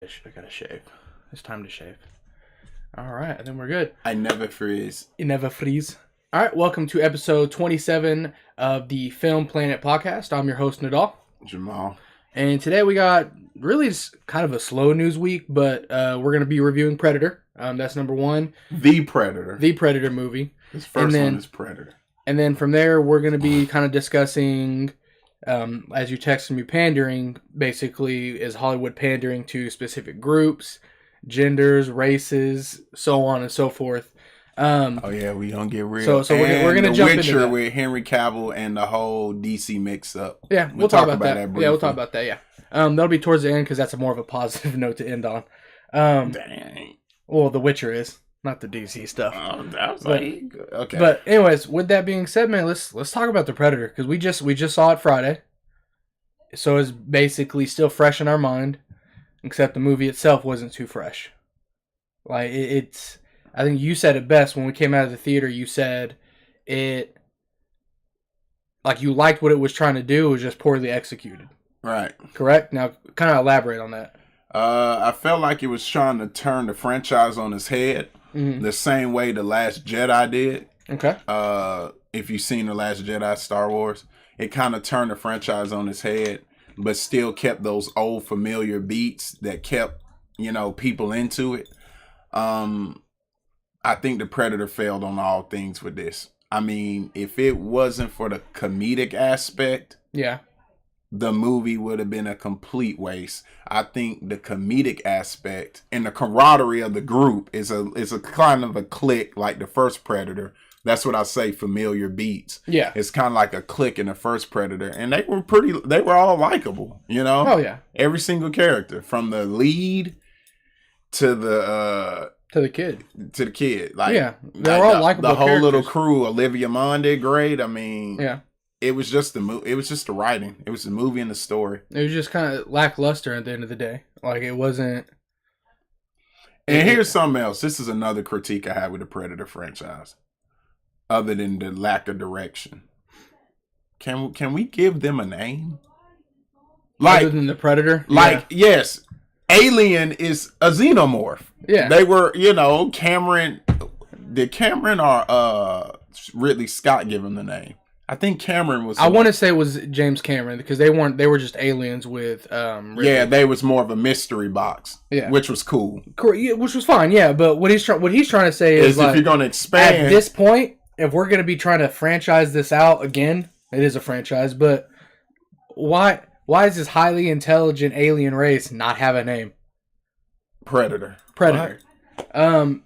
I gotta shave. It's time to shave. All right, I think we're good. I never freeze. You never freeze. All right, welcome to episode 27 of the Planet Podcast. I'm your host, Nadal. Jamal. And today we got really kind of a slow news week, but we're going to be reviewing Predator. That's number one. The Predator. The Predator movie. This first one is Predator. And then from there, we're going to be kind of discussing, as you texted me, pandering, basically, is Hollywood pandering to specific groups, genders, races, so on and so forth. Oh yeah, we gonna get real. So we're gonna jump into Witcher that. with Henry Cavill and the whole DC mix up. Yeah, we'll talk about that. briefly. Yeah, we'll talk about that. Yeah, that'll be towards the end because that's more of a positive note to end on. Dang. Well, The Witcher is not the DC stuff. That was okay. But anyways, with that being said, man, let's talk about the Predator because we just saw it Friday, so it's basically still fresh in our mind, except the movie itself wasn't too fresh. Like it's. I think you said it best when we came out of the theater. You said it, like you liked what it was trying to do. It was just poorly executed. Right. Correct? Now, kind of elaborate on that. I felt like it was trying to turn the franchise on its head, the same way The Last Jedi did. Okay. If you've seen The Last Jedi, Star Wars, it kind of turned the franchise on its head, but still kept those old familiar beats that kept, people into it. I think the Predator failed on all things with this. I mean, if it wasn't for the comedic aspect, yeah, the movie would have been a complete waste. I think the comedic aspect and the camaraderie of the group is a kind of a clique like the first Predator. That's what I say, familiar beats. Yeah. It's kind of like a clique in the first Predator. And they were all likable, Oh, yeah. Every single character, from the lead to the kid. Like, yeah, they're all likable. The whole characters. little crew. Olivia Munn did great. I mean, yeah, it was just it was just the writing. It was the movie and the story. It was just kind of lackluster at the end of the day. Like it wasn't. And here's something else. This is another critique I have with the Predator franchise, other than the lack of direction. Can we give them a name? Like, other than the Predator, yes. Alien is a xenomorph. Yeah. They were, Cameron. Did Cameron or Ridley Scott give him the name? I think Cameron was. I want to say it was James Cameron because they weren't. They were just aliens with. Ridley. Yeah, they was more of a mystery box. Yeah, which was cool. Which was fine. Yeah, but what he's trying to say is like, if you're going to expand at this point, if we're going to be trying to franchise this out again, it is a franchise. But why? Why does this highly intelligent alien race not have a name? Predator. What? They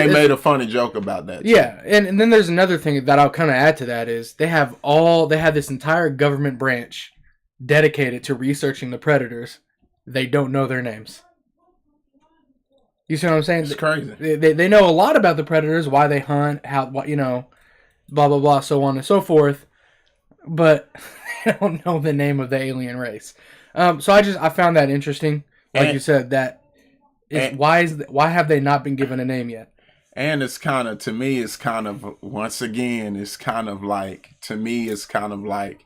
made a funny joke about that. Yeah, and then there's another thing that I'll kind of add to that is they have this entire government branch dedicated to researching the predators. They don't know their names. You see what I'm saying? It's crazy. They know a lot about the predators, why they hunt, how, blah, blah, blah, so on and so forth. But they don't know the name of the alien race. So I found that interesting. Like you said, why have they not been given a name yet? And it's kind of, to me, it's kind of, once again, it's kind of like, to me, it's kind of like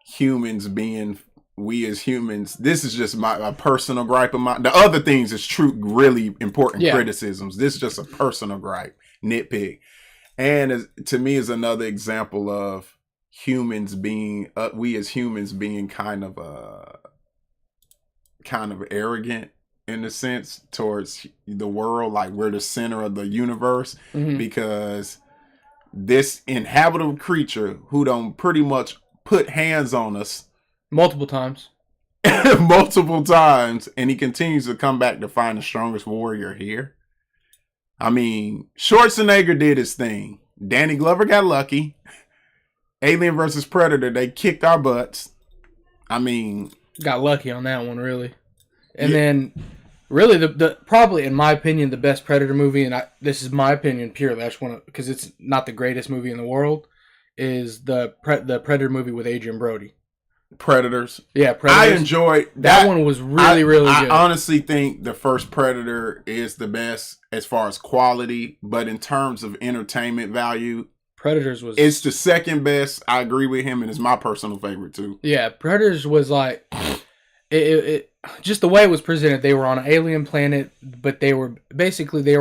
humans being, we as humans, this is just a personal gripe of mine. The other things is true, really important criticisms. This is just a personal gripe, nitpick. And to me is another example of humans being, we as humans being kind of arrogant in a sense towards the world, like we're the center of the universe, because this inhabitable creature who don't pretty much put hands on us multiple times, and he continues to come back to find the strongest warrior here. I mean, Schwarzenegger did his thing. Danny Glover got lucky. Alien versus Predator, they kicked our butts. I mean, got lucky on that one, really. And then, really, the probably, in my opinion, the best Predator movie, and this is my opinion purely, I just want to, because it's not the greatest movie in the world, is the Predator movie with Adrian Brody. Predators. Yeah, Predators. I enjoyed that one was really good. I honestly think the first Predator is the best as far as quality, but in terms of entertainment value, Predators was... It's the second best. I agree with him, and it's my personal favorite, too. Yeah, Predators was like... it just the way it was presented. They were on an alien planet, but they were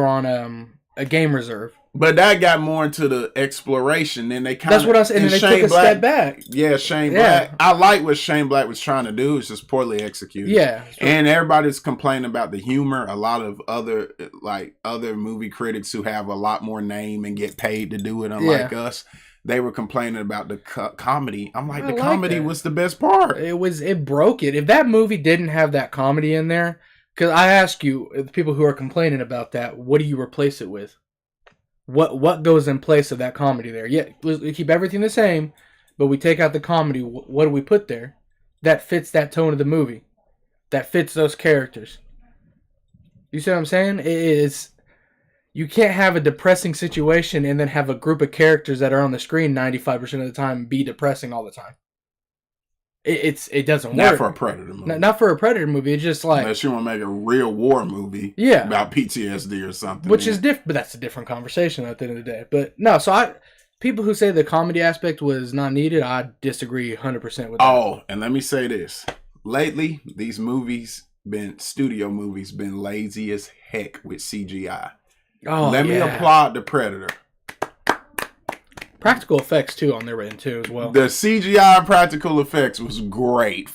on a game reserve. But that got more into the exploration, and they kind of... That's what I said, and they took a step back. Yeah, Shane Black. I like what Shane Black was trying to do. It's just poorly executed. Yeah. And everybody's complaining about the humor. A lot of other movie critics who have a lot more name and get paid to do it, unlike us, they were complaining about the comedy. I'm like, the comedy was the best part. It broke it. If that movie didn't have that comedy in there, because I ask you, the people who are complaining about that, what do you replace it with? What goes in place of that comedy there? Yeah, we keep everything the same, but we take out the comedy. What do we put there that fits that tone of the movie, that fits those characters? You see what I'm saying? It is. You can't have a depressing situation and then have a group of characters that are on the screen 95% of the time be depressing all the time. It doesn't work. Not for a Predator movie. Not for a Predator movie. It's just like... Unless you want to make a real war movie about PTSD or something. Which is different, but that's a different conversation at the end of the day. But no, people who say the comedy aspect was not needed, I disagree 100% with that. Oh, and let me say this. Lately, these studio movies been lazy as heck with CGI. Oh, Let me applaud the Predator. Practical effects too on their end too as well. The CGI practical effects was great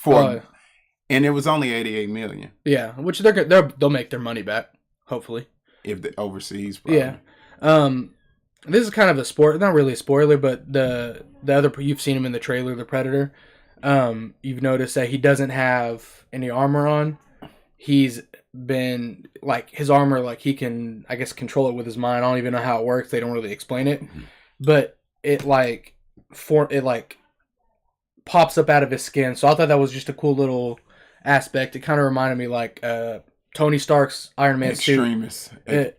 and it was only $88 million. Yeah, which they'll make their money back, hopefully. If the overseas, probably. Yeah. This is kind of a not really a spoiler, but the other, you've seen him in the trailer, the Predator. You've noticed that he doesn't have any armor on. He's been like his armor, like he can, I guess, control it with his mind. I don't even know how it works. They don't really explain it, but it pops up out of his skin. So I thought that was just a cool little aspect. It kind of reminded me like Tony Stark's Iron Man Extremist. suit.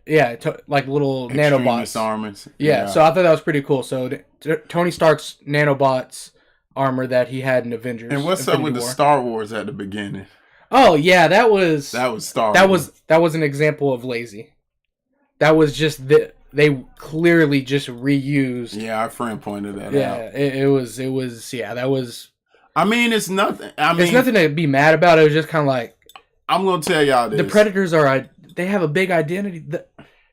Like little nanobots. Armors. Yeah, so I thought that was pretty cool. So Tony Stark's nanobots armor that he had in Avengers. And what's up with the Star Wars at the beginning? Oh yeah, that was Star Wars. That was an example of lazy. That was just they clearly just reused. Yeah, our friend pointed that out. Yeah, it was that was. I mean, it's nothing. It's nothing to be mad about. It was just kind of like. I'm gonna tell y'all this. The Predators they have a big identity.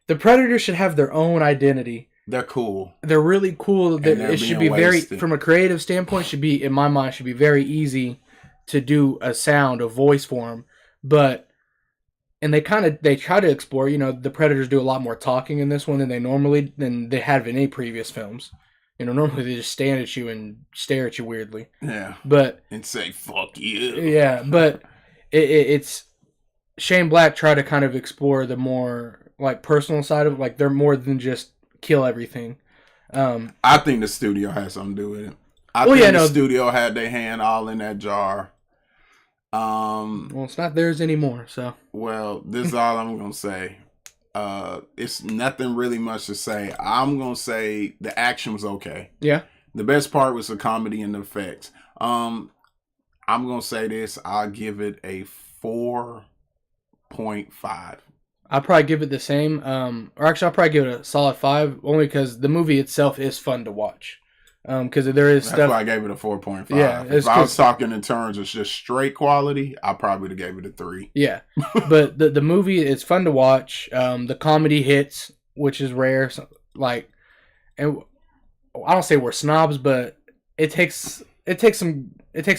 The Predators should have their own identity. They're cool. They're really cool. It should be wasted. from a creative standpoint, should be, in my mind, should be very easy to do a voice for them. But, and they try to explore, the Predators do a lot more talking in this one than they have in any previous films. Normally they just stand at you and stare at you weirdly. Yeah. And say, fuck you. Yeah, but it's Shane Black tried to kind of explore the more like personal side of it. Like they're more than just kill everything. I think the studio has something to do with it. I think the studio had their hand all in that jar. Well, it's not theirs anymore, so. Well, this is all I'm going to say. It's nothing really much to say. I'm going to say the action was okay. Yeah. The best part was the comedy and the effects. I'm going to say this. I'll give it a 4.5. I'll probably give it the same. Or actually, I'll probably give it a solid 5, only because the movie itself is fun to watch. Because there is stuff. That's why I gave it a 4.5. Yeah, if I was talking in terms of just straight quality, I probably would have gave it a 3. Yeah, but the movie is fun to watch. The comedy hits, which is rare. So, and I don't say we're snobs, but it takes a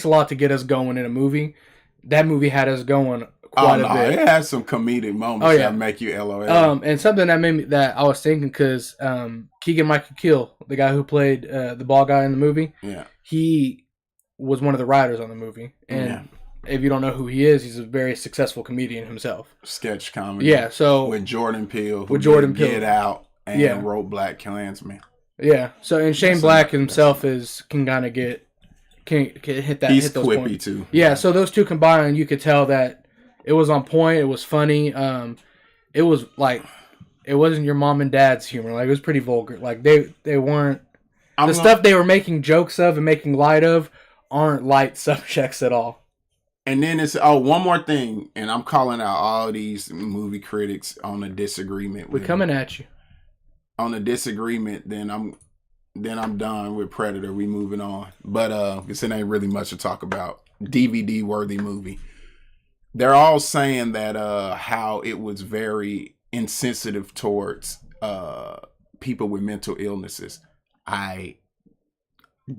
lot to get us going in a movie. That movie had us going quite a bit. It has some comedic moments that make you LOL. And something that made me that I was thinking because Keegan-Michael Key, the guy who played the ball guy in the movie, he was one of the writers on the movie. And if you don't know who he is, he's a very successful comedian himself. Sketch comedy. Yeah, so with Jordan Peele, Get Out and wrote Black Klansman. Yeah, so and Shane Black himself can kind of hit that. He's hit those quippy points. too. Yeah, so those two combined, you could tell that it was on point. It was funny. It was like it wasn't your mom and dad's humor. Like it was pretty vulgar. Like they weren't stuff they were making jokes of and making light of aren't light subjects at all. And then it's one more thing, and I'm calling out all these movie critics on a disagreement. We're coming at you. On a disagreement, then I'm done with Predator. We moving on, but because it ain't really much to talk about. DVD worthy movie. they're all saying that how it was very insensitive towards people with mental illnesses. I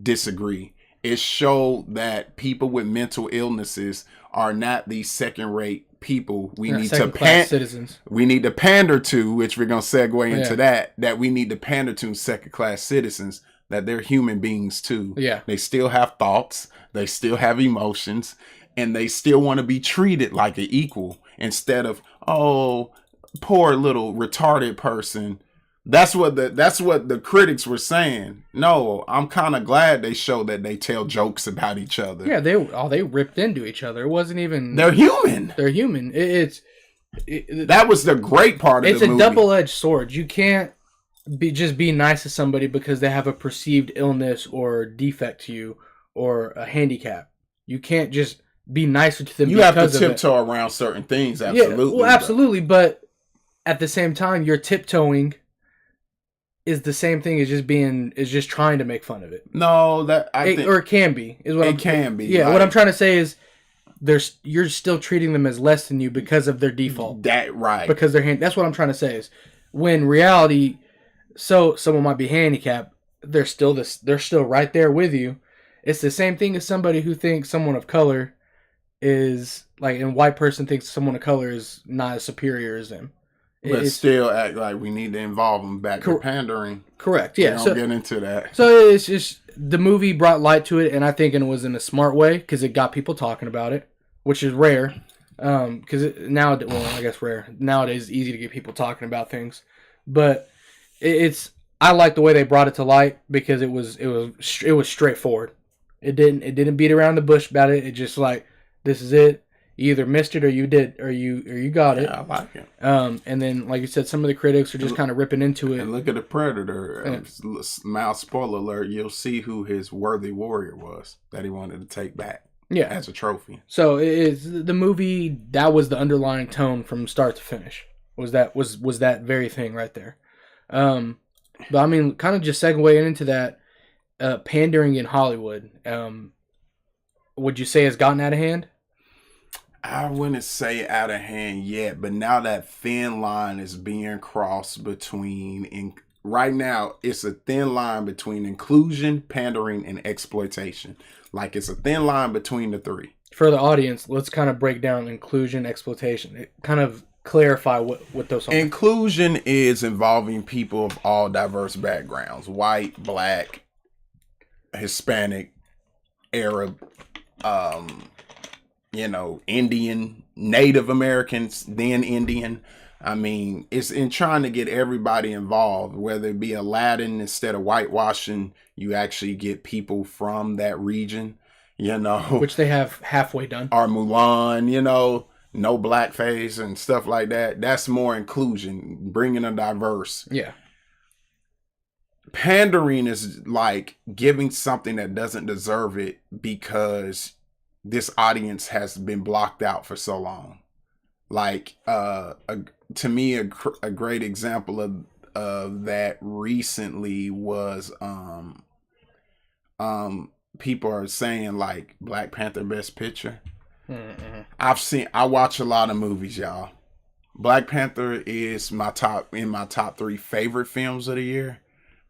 disagree. It showed that people with mental illnesses are not these second-rate people. We need to citizens. We need to pander to, which we're gonna segue into that we need to pander to second-class citizens. That they're human beings too. Yeah, they still have thoughts. They still have emotions, and they still want to be treated like an equal instead of, oh, poor little retarded person. That's what the critics were saying. No, I'm kind of glad they show that they tell jokes about each other. Yeah, they ripped into each other. It wasn't even. They're human. They're human. That was the great part of the movie. It's a double-edged sword. You can't be nice to somebody because they have a perceived illness or defect to you or a handicap. You can't just be nicer to them. You have to tiptoe around certain things. Absolutely. Yeah, well, absolutely. But at the same time, you're tiptoeing is the same thing as just trying to make fun of it. No, or it can be. It can be. Yeah, what I'm trying to say is you're still treating them as less than you because of their default. That right. Because that's what I'm trying to say is when reality, so someone might be handicapped, they're still right there with you. It's the same thing as somebody who thinks someone of color is like, and white person thinks someone of color is not as superior as them. But still act like we need to involve them back to pandering. Correct, yeah. We don't get into that. So it's just, the movie brought light to it, and I think it was in a smart way, because it got people talking about it, which is rare. Because I guess rare. Nowadays, it's easy to get people talking about things. But I like the way they brought it to light, because it was straightforward. It didn't beat around the bush about it. It just like, this is it. You either missed it or you did, or you got it. Yeah, I like it. And then, like you said, some of the critics are just kind of ripping into it. And look at the Predator. Mild spoiler alert, you'll see who his worthy warrior was that he wanted to take back. Yeah, as a trophy. So it's the movie, that was the underlying tone from start to finish. Was that very thing right there. But I mean, kind of just segueing into that, pandering in Hollywood. Would you say has gotten out of hand? I wouldn't say out of hand yet, but now that thin line is being crossed between, right now, it's a thin line between inclusion, pandering, and exploitation. Like, it's a thin line between the three. For the audience, let's kind of break down inclusion, exploitation. Kind of clarify what those are. Inclusion is involving people of all diverse backgrounds: white, black, Hispanic, Arab, Indian, Native Americans, then Indian. I mean, it's in trying to get everybody involved, whether it be Aladdin, instead of whitewashing, you actually get people from that region, Which they have halfway done. Or Mulan, no blackface and stuff like that. That's more inclusion, bringing a diverse. Yeah. Pandering is like giving something that doesn't deserve it because this audience has been blocked out for so long. Like, to me, a great example of that recently was, people are saying like Black Panther Best Picture. Mm-hmm. I watch a lot of movies, y'all. Black Panther is my top 3 favorite films of the year,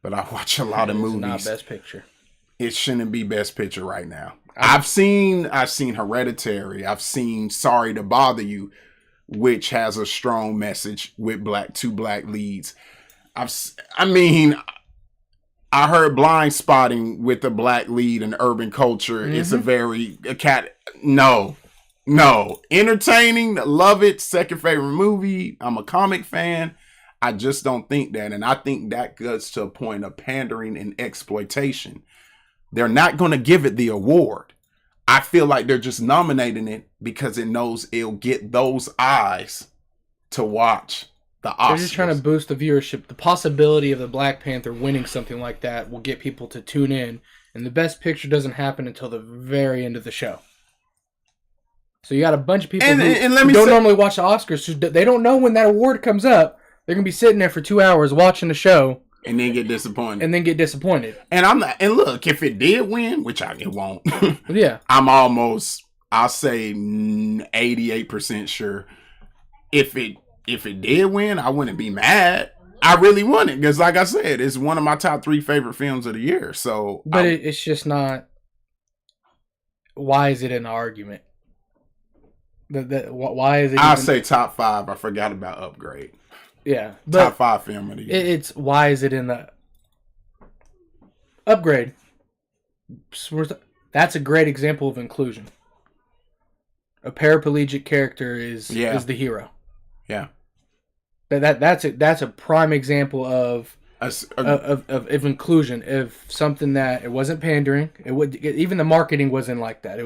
but I watch a lot of movies. Not Best Picture. It shouldn't be Best Picture right now. I've seen Hereditary. I've seen Sorry to Bother You, which has a strong message with two black leads. I heard Blind Spotting with a black lead in urban culture. Mm-hmm. It's a very no. Entertaining, love it. Second favorite movie. I'm a comic fan. I just don't think that. And I think that gets to a point of pandering and exploitation. They're not going to give it the award. I feel like they're just nominating it because it knows it'll get those eyes to watch the Oscars. They're just trying to boost the viewership. The possibility of the Black Panther winning something like that will get people to tune in. And the Best Picture doesn't happen until the very end of the show. So you got a bunch of people who don't normally watch the Oscars. So they don't know when that award comes up. They're going to be sitting there for 2 hours watching the show. And then get disappointed. And look, if it did win, which it won't. Yeah. I'm almost I'll say 88% sure. If it did win, I wouldn't be mad. I really wouldn't, because like I said, it's one of my top 3 favorite films of the year. So, but it's just not. Why is it an argument? Why is it? I'll say top 5. I forgot about Upgrade. Yeah, top 5 film of the year. It's why is it in the Upgrade? That's a great example of inclusion. A paraplegic character is the hero. Yeah, that's a prime example of inclusion, of something that it wasn't pandering. Even the marketing wasn't like that. It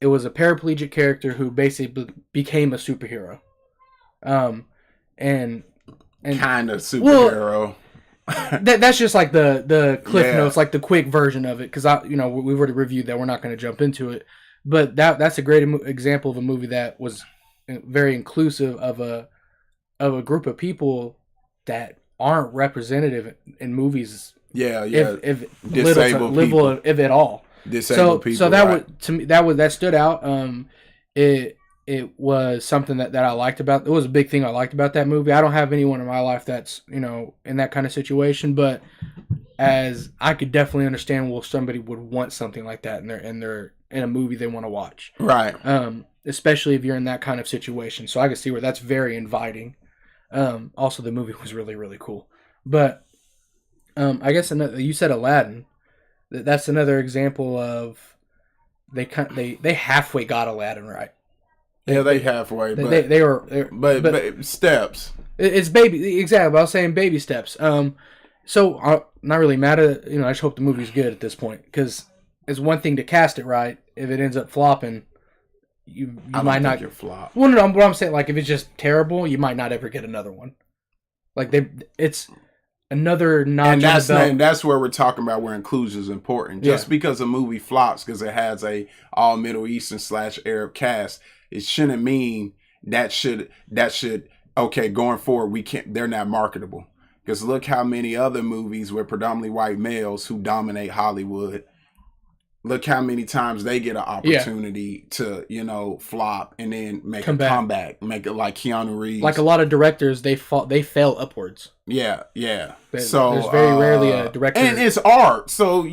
was a paraplegic character who basically became a superhero. And kind of superhero. Well, that's just like the cliff notes, like the quick version of it, because we've already reviewed that. We're not going to jump into it, but that's a great example of a movie that was very inclusive of a group of people that aren't representative in movies. If little if at all. Disabled people. So that would, to me, that stood out. It was something that I liked about. It was a big thing I liked about that movie. I don't have anyone in my life that's in that kind of situation, but as I could definitely understand, somebody would want something like that in a movie they want to watch, right? Especially if you're in that kind of situation. So I can see where that's very inviting. Also, the movie was really, really cool. But I guess you said Aladdin. That's another example of they halfway got Aladdin right. Yeah, they halfway, but they were, but steps. It's baby, exactly. I was saying baby steps. So I'm not really mad at it. I just hope the movie's good at this point, because it's one thing to cast it right. If it ends up flopping, you might not flop. Well, no, what I'm saying, like, if it's just terrible, you might not ever get another one. Like it's another notch. And that's where we're talking about where inclusion is important. Just because a movie flops because it has a all Middle Eastern / Arab cast, it shouldn't mean that should okay, going forward they're not marketable. Because look how many other movies with predominantly white males who dominate Hollywood. Look how many times they get an opportunity to, flop and then make a comeback. Make it like Keanu Reeves. Like a lot of directors, they fail upwards. Yeah. So there's very rarely a director. And it's art. So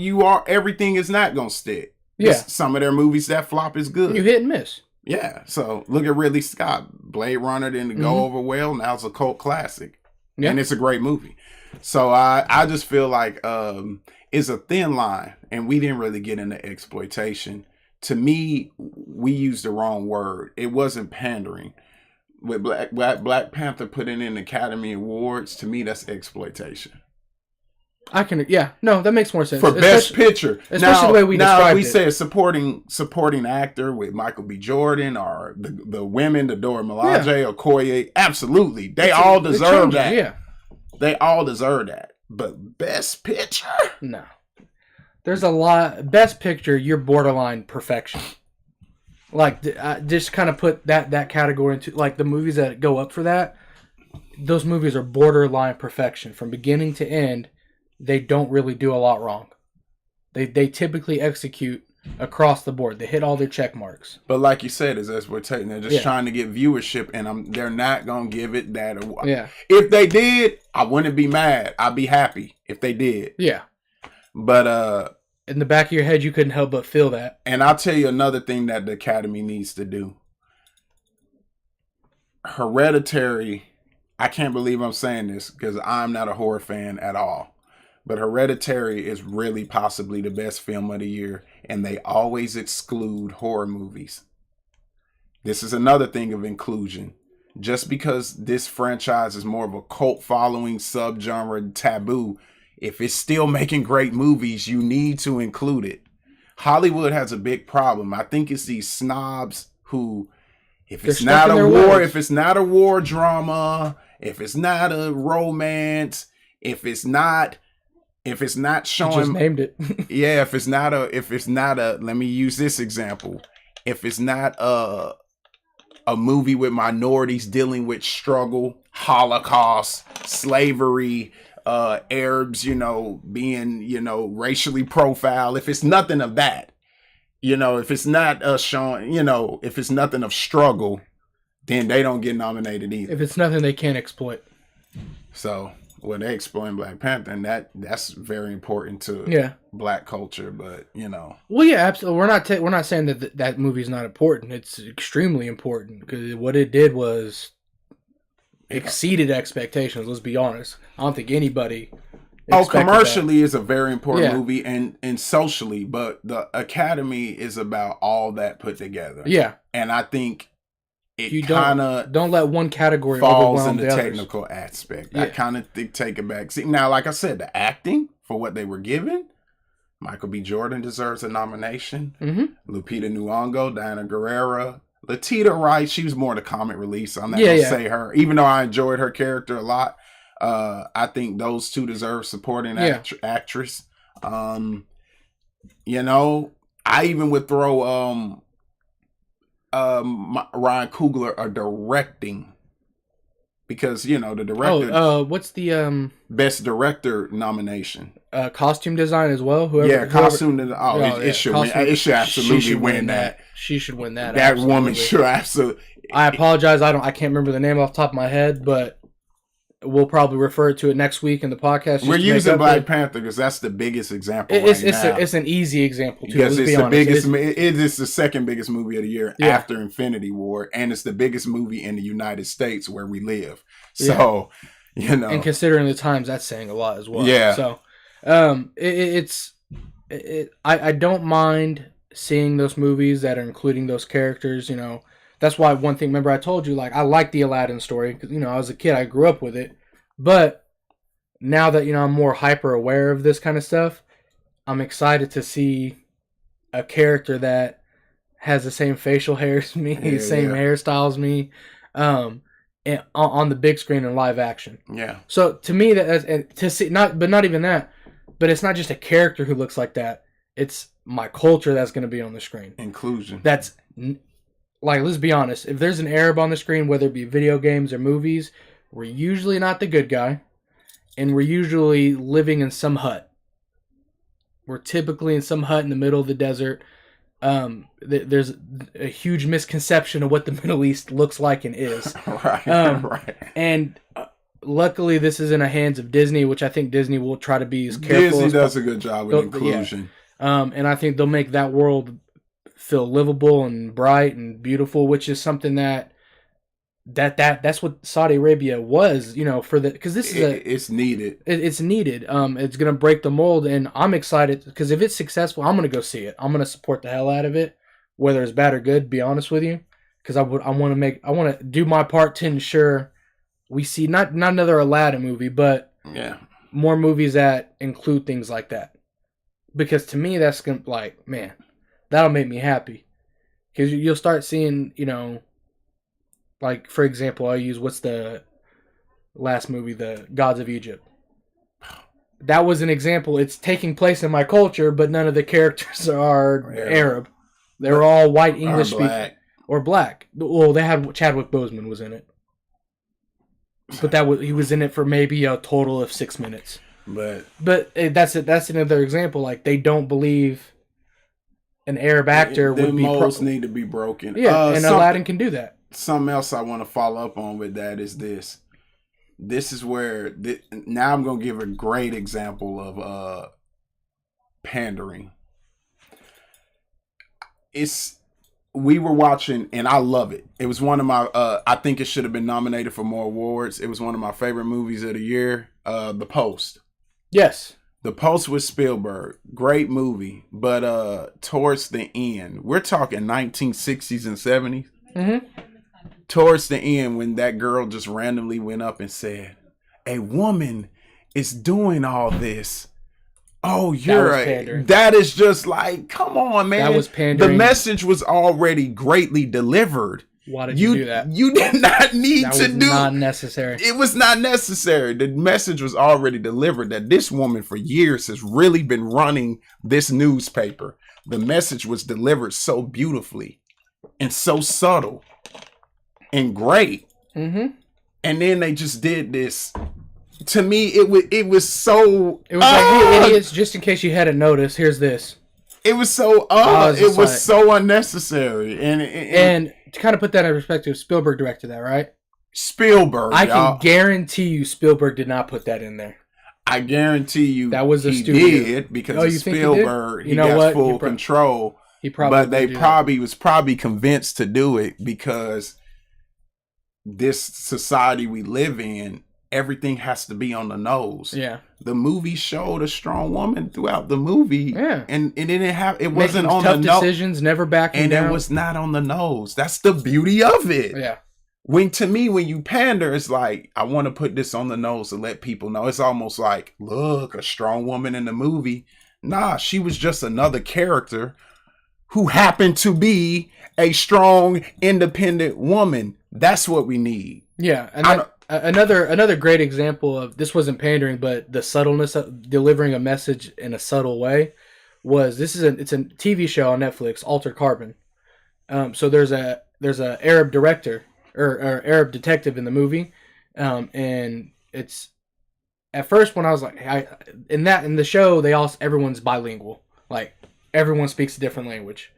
everything is not going to stick. Yeah. Some of their movies that flop is good. You hit and miss. Yeah. So look at Ridley Scott. Blade Runner didn't go over well. Now it's a cult classic. Yeah. And it's a great movie. So I just feel like it's a thin line, and we didn't really get into exploitation. To me, we used the wrong word. It wasn't pandering. With Black Panther putting in Academy Awards, to me, that's exploitation. No, that makes more sense. For Best Picture. Especially the way we described it. Now, we say a supporting actor with Michael B. Jordan, or the women, the Dora Milaje, Okoye. Absolutely. They all deserve that. Yeah. They all deserve that. But Best Picture? No. There's a lot. Best Picture, you're borderline perfection. Like, just kind of put that category into, like, the movies that go up for that. Those movies are borderline perfection. From beginning to end, they don't really do a lot wrong. They typically execute across the board. They hit all their check marks. But like you said, it's exploitation. They're just trying to get viewership, and they're not going to give it that. Yeah. If they did, I wouldn't be mad. I'd be happy if they did. Yeah. But in the back of your head, you couldn't help but feel that. And I'll tell you another thing that the Academy needs to do. Hereditary, I can't believe I'm saying this because I'm not a horror fan at all. But Hereditary is really possibly the best film of the year, and they always exclude horror movies. This is another thing of inclusion. Just because this franchise is more of a cult following subgenre taboo, if it's still making great movies, you need to include it. Hollywood has a big problem. I think it's these snobs who, if it's not a war, if it's not a war drama, if it's not a romance, if it's not showing, you just named it. Yeah, if it's not a, let me use this example. If it's not a movie with minorities dealing with struggle, Holocaust, slavery, Arabs, being, racially profiled. If it's nothing of that, you know, if it's not us showing, you know, if it's nothing of struggle, then they don't get nominated either. If it's nothing they can't exploit. So, well, they exploiting Black Panther, and that's very important to Black culture. But you know, well, yeah, absolutely. We're not saying that that movie's not important. It's extremely important because what it did was exceeded expectations. Let's be honest. I don't think anybody. Commercially is a very important movie, and socially, but the Academy is about all that put together. Yeah, and I think. You don't let one category falls in the others. Technical aspect. I kind of take it back. See, now, like I said, the acting for what they were given, Michael B. Jordan deserves a nomination. Mm-hmm. Lupita Nyong'o, Diana Guerrera, Latita Wright. She was more the comic relief. So I'm not gonna say her, even though I enjoyed her character a lot. I think those two deserve supporting actress. You know, I even would throw Ryan Coogler are directing because you know the director. What's the best director nomination? Costume design as well. Costume. It should win. It should absolutely win that. She should win that. That woman should absolutely. I apologize. I can't remember the name off the top of my head, but we'll probably refer to it next week in the podcast. We're using Black Panther because that's the biggest example. It's an easy example too. Because it's the biggest. It is the second biggest movie of the year after Infinity War, and it's the biggest movie in the United States where we live. So, you know, and considering the times, that's saying a lot as well. Yeah. So, I don't mind seeing those movies that are including those characters. You know. That's why one thing, remember I told you, like, I like the Aladdin story because, you know, I was a kid, I grew up with it. But now that, you know, I'm more hyper aware of this kind of stuff, I'm excited to see a character that has the same facial hair as me, same hairstyle as me, and on the big screen in live action. Yeah. So to me, to see, not even that, but it's not just a character who looks like that. It's my culture that's going to be on the screen. Inclusion. That's... Like, let's be honest. If there's an Arab on the screen, whether it be video games or movies, we're usually not the good guy. And we're usually living in some hut. We're typically in some hut in the middle of the desert. There's a huge misconception of what the Middle East looks like and is. Right. And luckily, this is in the hands of Disney, which I think Disney will try to be as careful. Disney does a good job with inclusion. Yeah. And I think they'll make that world feel livable and bright and beautiful, which is something that's what Saudi Arabia was, you know, for the, because this is it's needed. It's needed. It's gonna break the mold, and I'm excited because if it's successful, I'm gonna go see it. I'm gonna support the hell out of it, whether it's bad or good. Be honest with you, because I want to do my part to ensure we see not another Aladdin movie, but more movies that include things like that. Because to me, that's gonna, like, man, that'll make me happy. Because you'll start seeing, you know, like, for example, I'll use, what's the last movie, The Gods of Egypt. That was an example. It's taking place in my culture, but none of the characters are Arab. They're all white English people. Or black. Well, they had Chadwick Boseman was in it. But he was in it for maybe a total of 6 minutes. But that's it. That's another example. Like, they don't believe an Arab actor would be... molds need to be broken. Yeah, and Aladdin can do that. Something else I want to follow up on with that is this. This is where... now I'm going to give a great example of pandering. We were watching, and I love it. It was one of my... I think it should have been nominated for more awards. It was one of my favorite movies of the year. The Post. Yes. The Post with Spielberg, great movie, but towards the end, we're talking 1960s and 70s. Mm-hmm. Towards the end, when that girl just randomly went up and said, "A woman is doing all this." Oh, you're right. That is just like, come on, man. That was pandering. The message was already greatly delivered. Why did you do that? You did not need to do. That was not necessary. It was not necessary. The message was already delivered that this woman for years has really been running this newspaper. The message was delivered so beautifully and so subtle and great. Mm-hmm. And then they just did this. To me, it was so... It was like, hey, idiots, just in case you hadn't noticed, here's this. It was so it was so unnecessary, and to kind of put that in perspective, Spielberg directed that, right? Spielberg, I can guarantee you, Spielberg did not put that in there. I guarantee you that was a studio. Did because Spielberg, he got full control. He probably, but they probably was convinced to do it because this society we live in, everything has to be on the nose. Yeah. The movie showed a strong woman throughout the movie. Yeah. And it didn't have, it wasn't on the nose. Tough decisions, never backing down. And it was not on the nose. That's the beauty of it. Yeah. To me, when you pander, it's like, I want to put this on the nose and let people know. It's almost like, look, a strong woman in the movie. Nah, she was just another character who happened to be a strong, independent woman. That's what we need. Yeah. And another great example of this wasn't pandering, but the subtleness of delivering a message in a subtle way was it's a TV show on Netflix, Altered Carbon. So there's a Arab director or Arab detective in the movie, and it's at first when I was like, in the show everyone's bilingual, like everyone speaks a different language,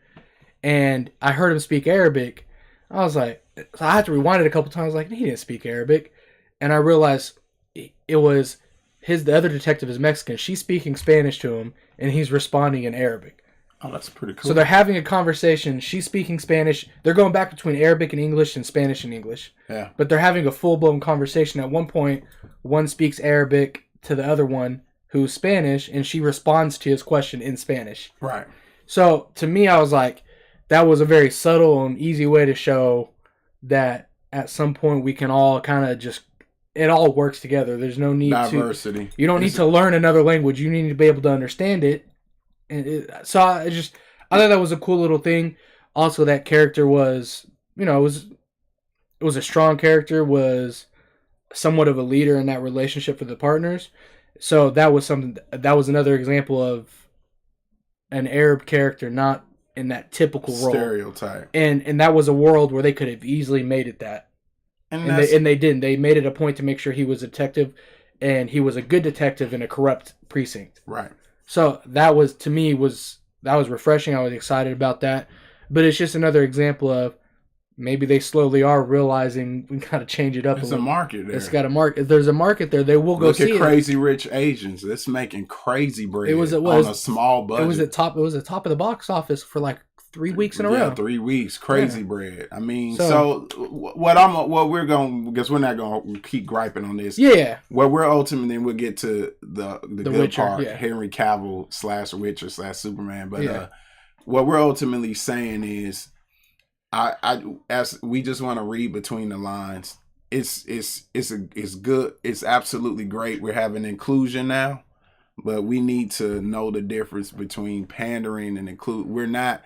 and I heard him speak Arabic. I was like, so I had to rewind it a couple times. Like, he didn't speak Arabic. And I realized it was the other detective is Mexican. She's speaking Spanish to him, and he's responding in Arabic. Oh, that's pretty cool. So they're having a conversation. She's speaking Spanish. They're going back between Arabic and English and Spanish and English. Yeah. But they're having a full-blown conversation. At one point, one speaks Arabic to the other one who's Spanish, and she responds to his question in Spanish. Right. So to me, I was like, that was a very subtle and easy way to show that at some point we can all kind of just, it all works together. There's no need diversity. You don't need to learn another language. You need to be able to understand it. And so I thought that was a cool little thing. Also, that character was, it was a strong character, was somewhat of a leader in that relationship for the partners. So that was another example of an Arab character not in that typical role. Stereotype. And that was a world where they could have easily made it that. And they didn't. They made it a point to make sure he was a detective, and he was a good detective in a corrupt precinct. Right. So that was, to me, that was refreshing. I was excited about that. But it's just another example of maybe they slowly are realizing we got to change it up. There's a market there. It's got a market. If there's a market there, they will go see it. Look at Crazy Rich Asians. It's making crazy bread on a small budget. It was at top of the box office for like 3 weeks in a row. Yeah, 3 weeks. Crazy bread. I mean, so we're not going to keep griping on this. Yeah. What we're ultimately, we'll get to the good Witcher, part, yeah. Henry Cavill / Witcher / Superman. But what we're ultimately saying is, as we just want to read between the lines. It's good. It's absolutely great. We're having inclusion now, but we need to know the difference between pandering and include. We're not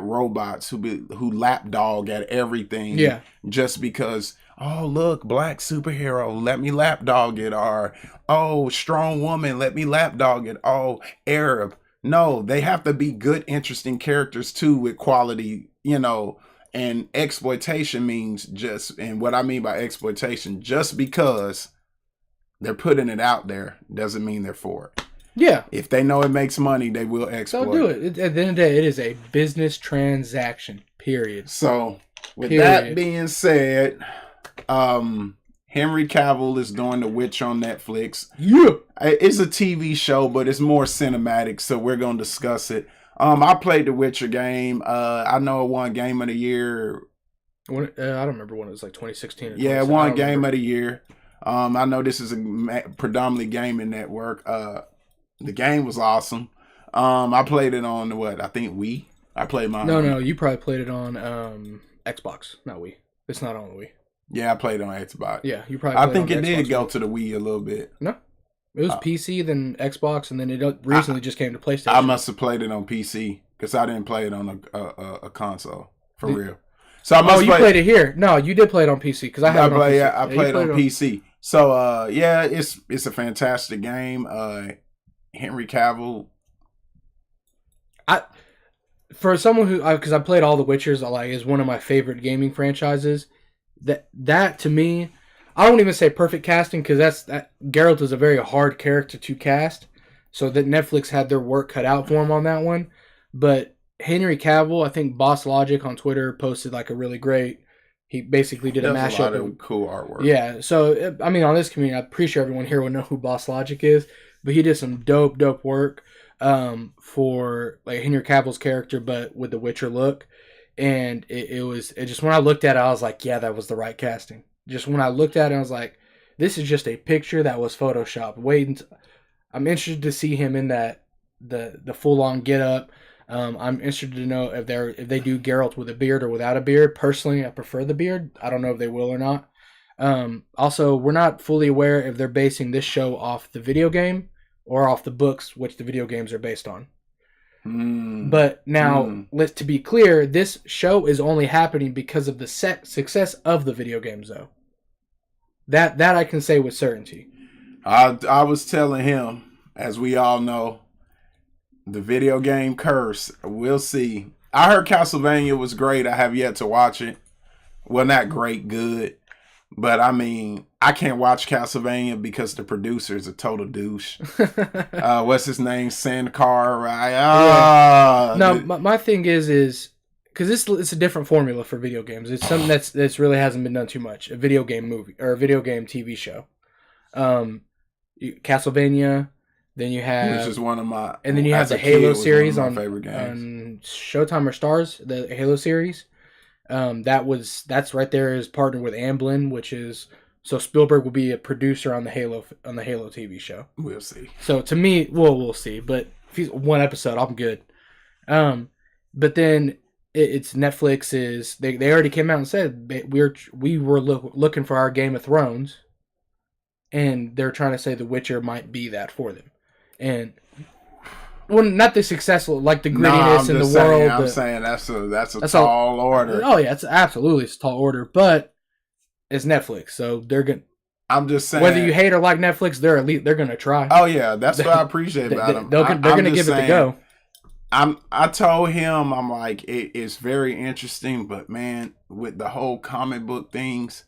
robots who lapdog at everything. Yeah. Just because, oh look, black superhero, let me lapdog it, or oh, strong woman, let me lapdog it. Oh, Arab. No, they have to be good, interesting characters too with quality, and exploitation means and what I mean by exploitation, just because they're putting it out there doesn't mean they're for it. Yeah. If they know it makes money, they will exploit. They'll do it. At the end of the day, it is a business transaction, period. So, with that being said, Henry Cavill is doing The Witch on Netflix. Yeah. It's a TV show, but it's more cinematic, so we're going to discuss it. I played the Witcher game. I know it won Game of the Year. I don't remember when it was, like 2016 or yeah, it won Game of the Year. I know this is a predominantly gaming network. The game was awesome. I played it on I think Wii. I played mine. No, you probably played it on Xbox, not Wii. It's not on Wii. Yeah, I played it on Xbox. Yeah, you probably. I think it did go to the Wii a little bit. No, it was PC, then Xbox, and then it recently just came to PlayStation. I must have played it on PC because I didn't play it on a console for real. So you played it here? No, you did play it on PC because I have. I played it on PC. So it's a fantastic game. Henry Cavill. For someone who, because I played all the Witchers, is one of my favorite gaming franchises. That to me, I don't even say perfect casting because Geralt is a very hard character to cast. So that Netflix had their work cut out for him on that one. But Henry Cavill, I think Boss Logic on Twitter posted like a really great. He basically did a mashup. A lot of cool artwork. Yeah, so I mean, on this community, I'm pretty sure everyone here will know who Boss Logic is. But he did some dope work for like Henry Cavill's character, but with the Witcher look. And it just when I looked at it, I was like, yeah, that was the right casting. Just when I looked at it, I was like, this is just a picture that was photoshopped. I'm interested to see him in that the full on get up. I'm interested to know if they do Geralt with a beard or without a beard. Personally, I prefer the beard. I don't know if they will or not. Also, we're not fully aware if they're basing this show off the video game or off the books, which the video games are based on. But now, to be clear, this show is only happening because of the success of the video games, though. That I can say with certainty. I was telling him, as we all know, the video game curse. We'll see. I heard Castlevania was great. I have yet to watch it. Well, not great, good. But I mean, I can't watch Castlevania because the producer is a total douche. What's his name? Sandcar, right? No, my thing is because it's a different formula for video games. It's something that's really hasn't been done too much. A video game movie or a video game TV show. Castlevania. Then you have, which is one of my, and then you have the Halo series on Showtime or Stars, the Halo series. That's right there is partnered with Amblin, which is so Spielberg will be a producer on the Halo TV show. We'll see. So to me, we'll see. But if he's one episode, I'm good. But then it's Netflix is they already came out and said we were looking for our Game of Thrones, and they're trying to say The Witcher might be that for them. And well, not the successful, like the grittiness in the world. I'm saying that's a tall order. Oh yeah, it's a tall order, but it's Netflix, so they're gonna. I'm just saying, whether you hate or like Netflix, they're gonna try. Oh yeah, that's what I appreciate about them. They're gonna give it a go. I told him, I'm like, it's very interesting, but man, with the whole comic book things,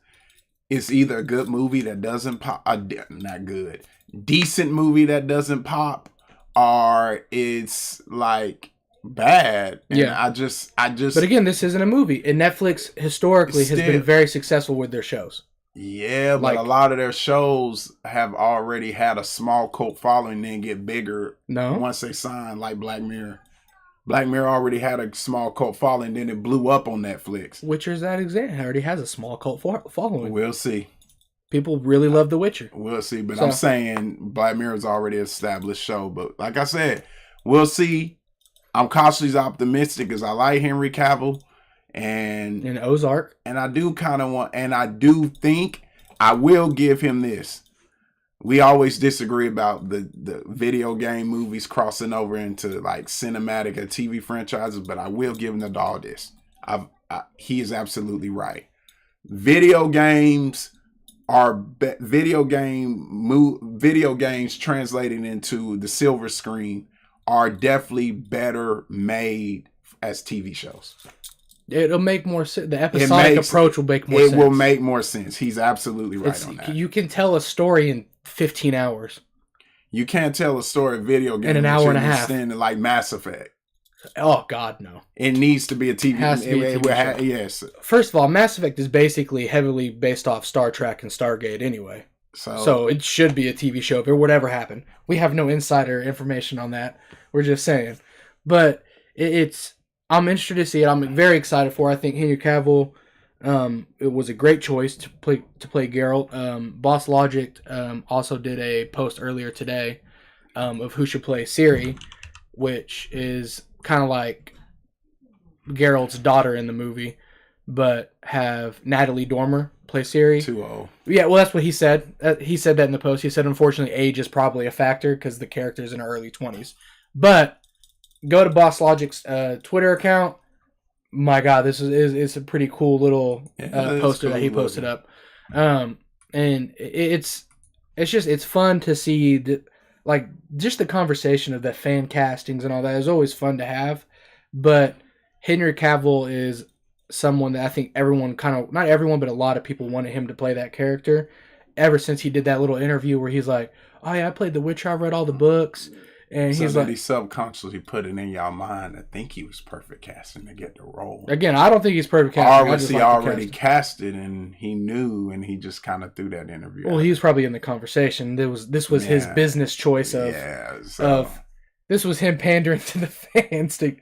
it's either a good movie that doesn't pop, not good. Decent movie that doesn't pop, or it's like bad. And yeah, I just. But again, this isn't a movie, and Netflix historically has been very successful with their shows. Yeah, but a lot of their shows have already had a small cult following, then get bigger. Once they sign, like Black Mirror. Black Mirror already had a small cult following, then it blew up on Netflix. Witcher's that example. It already has a small cult following. We'll see. People really love The Witcher. We'll see. But I'm saying Black Mirror's already an established show. But like I said, we'll see. I'm cautiously optimistic because I like Henry Cavill. And Ozark. And I do kind of want, and I do think I will give him this. We always disagree about the video game movies crossing over into like cinematic or TV franchises, but I will give him the dog this. He is absolutely right. Video games are video games translating into the silver screen are definitely better made as TV shows. It'll make more sense. The episodic approach will make more sense. It will make more sense. He's absolutely right on that. You can tell a story in 15 hours. You can't tell a story of video game in an hour and a half. Like Mass Effect. Oh, God, no. It needs to be a TV. It has to be a TV show. Yes. First of all, Mass Effect is basically heavily based off Star Trek and Stargate anyway. So it should be a TV show if it would ever happen. We have no insider information on that. We're just saying. But I'm interested to see it. I'm very excited for it. I think Henry Cavill, it was a great choice to play Geralt. Boss Logic also did a post earlier today of who should play Ciri, which is kind of like Geralt's daughter in the movie, but have Natalie Dormer play Ciri. 2-0. Yeah, well, that's what he said. He said that in the post. He said, unfortunately, age is probably a factor because the character's in her early 20s. But go to Boss Logic's Twitter account. My God, it's a pretty cool little poster that he posted up. And it's fun to see just the conversation of the fan castings and all that is always fun to have. But Henry Cavill is someone that I think everyone not everyone, but a lot of people wanted him to play that character ever since he did that little interview where he's like, oh yeah, I played The Witcher, I read all the books. And so he's that like, he subconsciously put it in y'all mind to think he was perfect casting to get the role. again, I don't think he's perfect casting. Or was he already casted and he knew and he just kind of threw that interview? Well, he was probably in the conversation. This was his business choice of this was him pandering to the fans to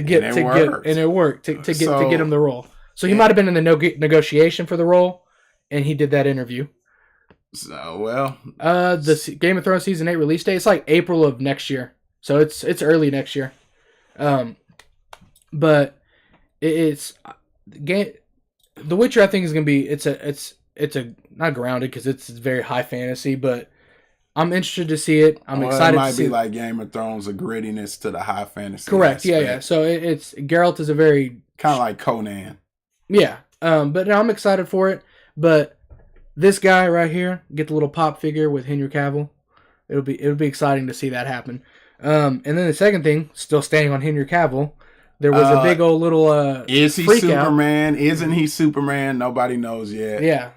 get and it worked to get him the role. So he might have been in the negotiation for the role, and he did that interview. So the Game of Thrones season 8 release date, it's like April of next year, so it's early next year. But it's game. The Witcher, I think, is gonna be it's a not grounded because it's very high fantasy, but I'm interested to see it. I'm excited. It might to see be like Game of Thrones, a grittiness to the high fantasy. Correct. Aspect. Yeah. So it's Geralt is a very kind of like Conan. Yeah. But no, I'm excited for it. But this guy right here, get the little pop figure with Henry Cavill. It'll be exciting to see that happen. And then the second thing, still staying on Henry Cavill, there was a big old little is he Superman? Out. Isn't he Superman? Nobody knows yet. Yeah.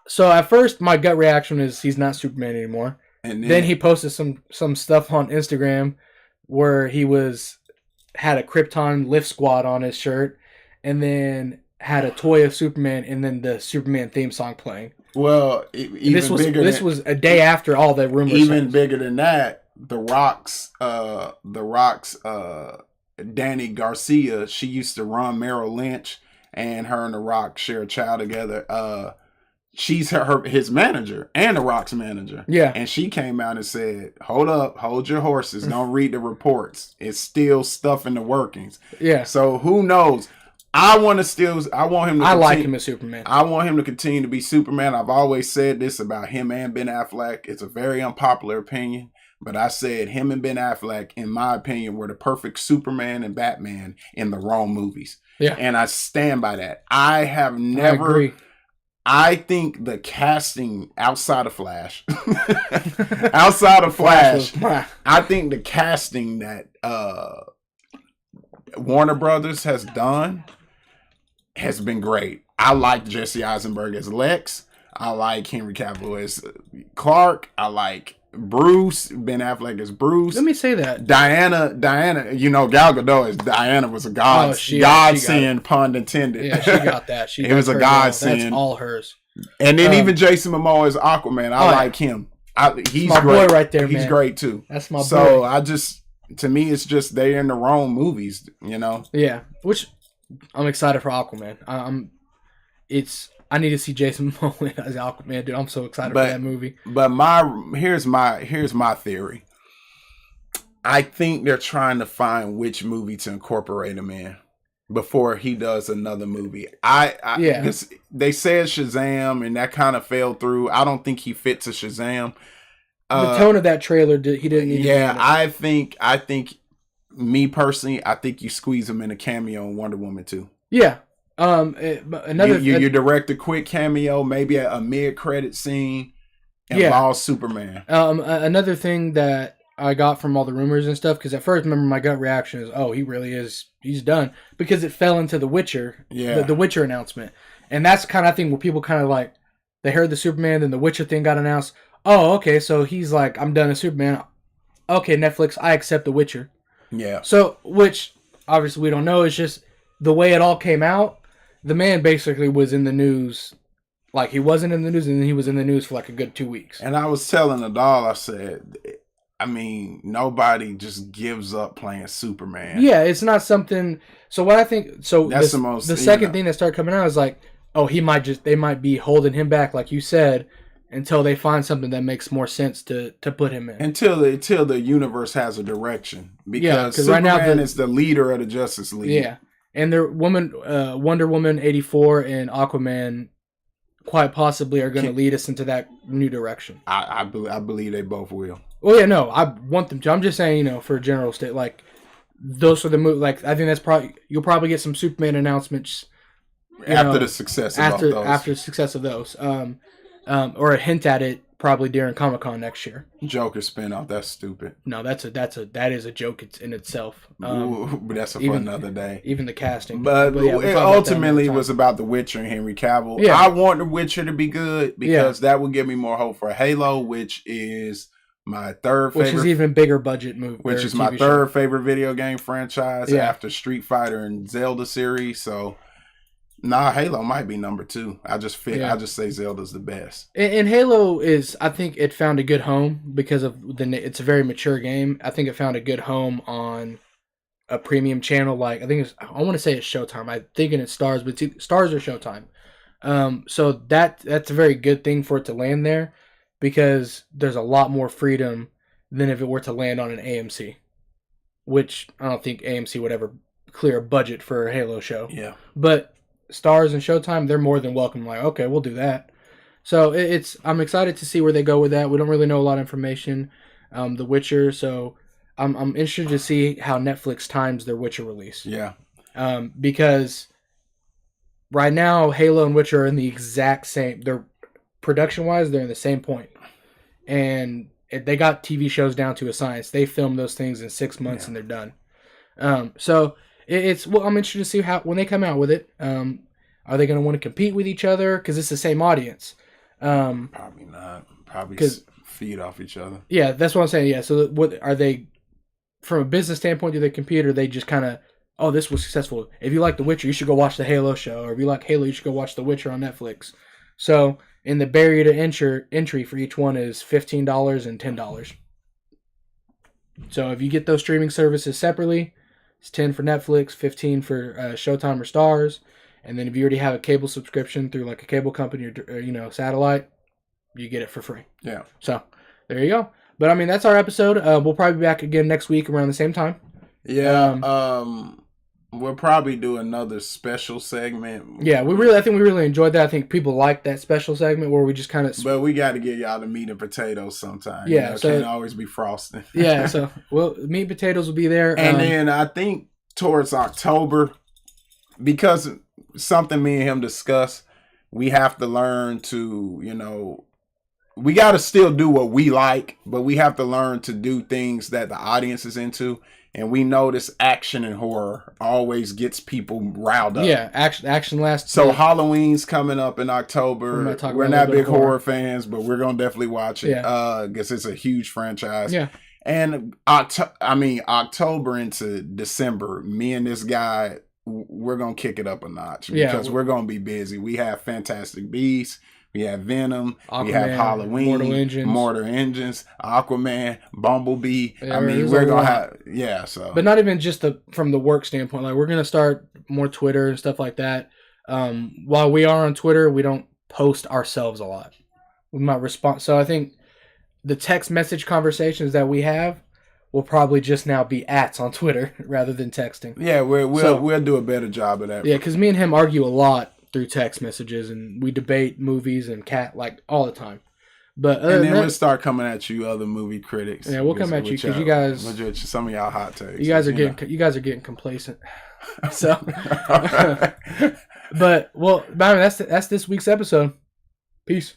So at first my gut reaction is he's not Superman anymore. And then he posted some stuff on Instagram where he had a Krypton lift squad on his shirt, and then had a toy of Superman, and then the Superman theme song playing. Well, this was a day after all the rumors. Even bigger than that, The Rock's Danny Garcia. She used to run Merrill Lynch, and her and The Rock share a child together. She's his manager and The Rock's manager. Yeah. And she came out and said, hold up, hold your horses. Don't read the reports. It's still stuff in the workings. Yeah. So who knows? I like him as Superman. I want him to continue to be Superman. I've always said this about him and Ben Affleck. It's a very unpopular opinion, but I said him and Ben Affleck, in my opinion, were the perfect Superman and Batman in the wrong movies. Yeah. And I stand by that. I agree. I think the casting outside of Flash, I think the casting that Warner Brothers has done has been great. I like Jesse Eisenberg as Lex. I like Henry Cavill as Clark. I like Bruce, Ben Affleck as Bruce. Let me say that. Diana, Gal Gadot as Diana was a godsend, pun intended. Yeah, she got that. It was a godsend. That's all hers. And then even Jason Momoa as Aquaman. I like him. He's my great. Boy right there, He's man. great too. That's my boy. So to me, it's just they're in the wrong movies, Yeah, which I'm excited for Aquaman. I need to see Jason Momoa as Aquaman, dude. I'm so excited for that movie. But here's my theory. I think they're trying to find which movie to incorporate him in before he does another movie. They said Shazam, and that kind of fell through. I don't think he fits a Shazam. The tone of that trailer, he didn't need. Yeah, I think. Me personally, I think you squeeze him in a cameo in Wonder Woman 2. Yeah. You direct a quick cameo, maybe a mid-credit scene, involves Superman. Another thing that I got from all the rumors and stuff, because at first, remember, my gut reaction is, oh, he really is, he's done, because it fell into The Witcher, the Witcher announcement, and that's the kind of thing where people kind of like, they heard the Superman, then the Witcher thing got announced. Oh, okay, so he's like, I'm done as Superman. Okay, Netflix, I accept The Witcher. Yeah. So, which obviously we don't know. It's just the way it all came out. The man basically was in the news. Like, he wasn't in the news, and then he was in the news for like a good 2 weeks. And I was telling the doll, I said, nobody just gives up playing Superman. Yeah, it's not something. So what I think. So that's the second thing that started coming out is like, oh, they might be holding him back, like you said, until they find something that makes more sense to put him in. Until the universe has a direction. Because Superman right now is the leader of the Justice League. Yeah. And Wonder Woman 84 and Aquaman quite possibly are going to lead us into that new direction. I believe they both will. Well, yeah, no, I want them to. I'm just saying, for a general state, like, those are the movies. Like, I think that's you'll probably get some Superman announcements after the success of those. After the success of those. Or a hint at it probably during Comic-Con next year. Joker spinoff, that's stupid. No, that is a joke in itself. But that's for another day. Even the casting. But it ultimately was about The Witcher and Henry Cavill. Yeah. I want The Witcher to be good because that will give me more hope for Halo, which is My third which favorite, is even bigger budget movie, which is my third favorite video game franchise after Street Fighter and Zelda series. So, Halo might be number 2. I just say Zelda's the best. And Halo is, I think it found a good home because of it's a very mature game. I think it found a good home on a premium channel. Like I want to say it's Showtime. I'm thinking it's Stars, but it's Stars or Showtime. So that's a very good thing for it to land there, because there's a lot more freedom than if it were to land on an AMC, which I don't think AMC would ever clear a budget for a Halo show. Yeah. But Stars and Showtime, they're more than welcome. Like, okay, we'll do that. So I'm excited to see where they go with that. We don't really know a lot of information. The Witcher, so I'm interested to see how Netflix times their Witcher release. Yeah. Because right now, Halo and Witcher are in the exact same. They're production-wise, they're in the same point, and they got TV shows down to a science. They film those things in 6 months and they're done. So I'm interested to see how when they come out with it. Are they going to want to compete with each other? Because it's the same audience. Probably not. Probably feed off each other. Yeah, that's what I'm saying. Yeah. So what are they? From a business standpoint, do they compete, or they just kind of? Oh, this was successful. If you like The Witcher, you should go watch the Halo show. Or if you like Halo, you should go watch The Witcher on Netflix. So, and the barrier to entry for each one is $15 and $10. So, if you get those streaming services separately, it's $10 for Netflix, $15 for Showtime or Stars. And then if you already have a cable subscription through like a cable company or satellite, you get it for free. Yeah. So, there you go. But, I mean, that's our episode. We'll probably be back again next week around the same time. Yeah. We'll probably do another special segment. Yeah, I think we really enjoyed that. I think people like that special segment where we just kind of. But we got to get y'all the meat and potatoes sometime. Yeah, so can't always be frosting. Yeah, so meat and potatoes will be there, and then I think towards October, because something me and him discussed, we have to learn to we got to still do what we like, but we have to learn to do things that the audience is into. And we notice action and horror always gets people riled up. Yeah, action lasts. So Halloween's coming up in October. We're not big horror fans, but we're going to definitely watch it. Yeah. I guess it's a huge franchise. Yeah. And October into December, me and this guy, we're going to kick it up a notch because we're going to be busy. We have Fantastic Beasts. We have Venom. Aquaman, we have Halloween. Mortal Engines. Aquaman. Bumblebee. Yeah, we're going to have... so... But not even just from the work standpoint. Like, we're going to start more Twitter and stuff like that. While we are on Twitter, we don't post ourselves a lot. We might respond... So I think the text message conversations that we have will probably just now be ats on Twitter rather than texting. Yeah, we'll do a better job of that. Yeah, because me and him argue a lot through text messages, and we debate movies and all the time. But and then we'll start coming at you, other movie critics. Yeah, we'll come at you because you guys, some of y'all hot takes. You guys are getting complacent. So, but that's this week's episode. Peace.